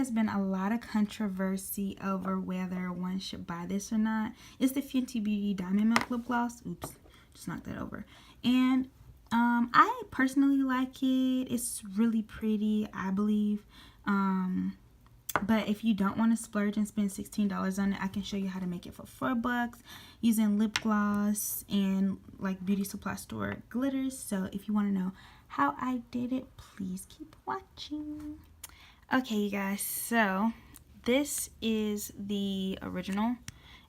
has been a lot of controversy over whether one should buy this or not. It's the Fenty Beauty Diamond Milk Lip Gloss. Oops, just knocked that over. And I personally like it. It's really pretty, I believe. But if you don't want to splurge and spend $16 on it, I can show you how to make it for $4 using lip gloss and like beauty supply store glitters. So if you want to know how I did it, please keep watching. Okay, you guys, so this is the original,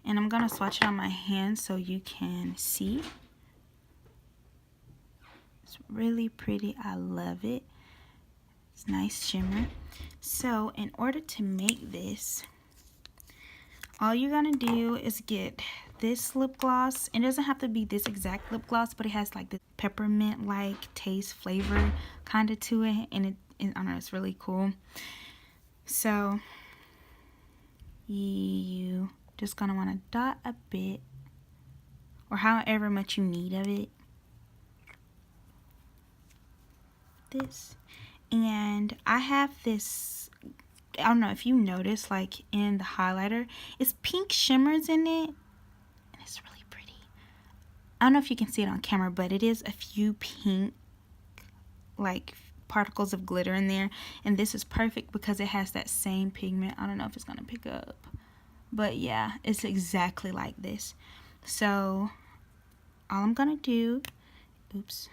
and I'm gonna swatch it on my hand so you can see. It's really pretty. I love it. It's nice shimmer. So in order to make this, all you're gonna do is get this lip gloss. It doesn't have to be this exact lip gloss, but it has like the peppermint like taste flavor kind of to it, and I don't know, it's really cool. So you just gonna want to dot a bit, or however much you need of it. This, and I have this, I don't know if you notice, like in the highlighter, it's pink shimmers in it, and it's really pretty. I don't know if you can see it on camera, but it is a few pink like particles of glitter in there, and this is perfect because it has that same pigment. I don't know if it's gonna pick up, but yeah, it's exactly like this. So all I'm gonna do, oops,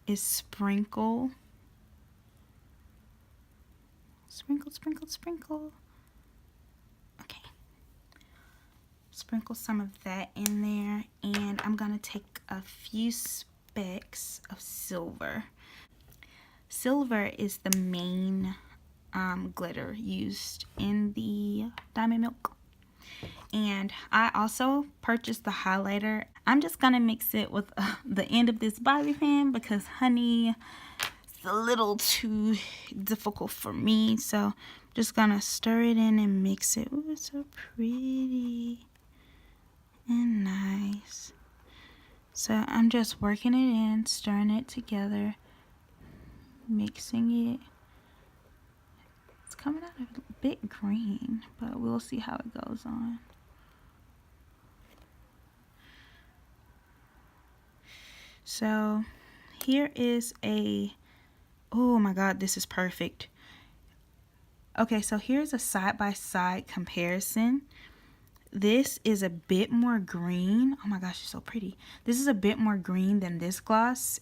is sprinkle, sprinkle. Okay, sprinkle some of that in there, and I'm gonna take a few specks of silver. Silver is the main glitter used in the Diamond Milk. And I also purchased the highlighter. I'm just gonna mix it with the end of this bobby pin because, honey, it's a little too difficult for me. So I'm just gonna stir it in and mix it. Ooh, it's so pretty and nice. So I'm just working it in, stirring it together, mixing it. It's coming out a bit green, but we'll see how it goes on. So here is a, oh my god, this is perfect. Okay, so here's a side-by-side comparison. This is a bit more green. Oh my gosh, it's so pretty. This is a bit more green than this gloss.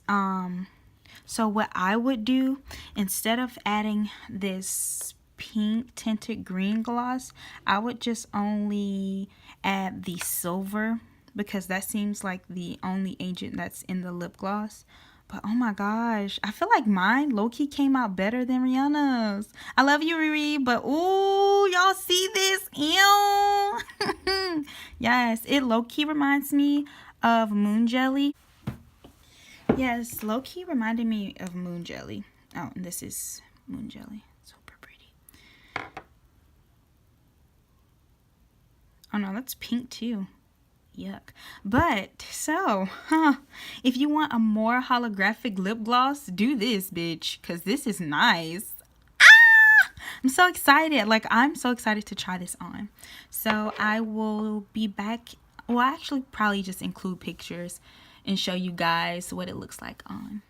So what I would do, instead of adding this pink tinted green gloss, I would just only add the silver, because that seems like the only agent that's in the lip gloss. But oh my gosh, I feel like mine low-key came out better than Rihanna's. I love you, Riiri, but ooh, y'all see this? Ew. Yes, it low-key reminds me of Moon Jelly. Yes, low-key reminded me of Moon Jelly. Oh, and this is Moon Jelly. Super pretty. Oh no, that's pink too. Yuck. But so if you want a more holographic lip gloss, do this, bitch, because this is nice. I'm so excited. Like, I'm so excited to try this on. So I will be back. Well, I actually probably just include pictures and show you guys what it looks like on.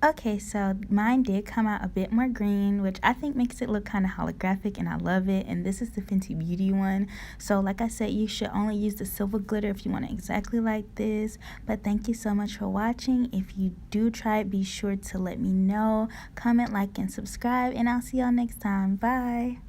Okay, so mine did come out a bit more green, which I think makes it look kind of holographic, and I love it. And this is the Fenty Beauty one. So like I said, you should only use the silver glitter if you want it exactly like this. But thank you so much for watching. If you do try it, be sure to let me know. Comment, like, and subscribe, and I'll see y'all next time. Bye.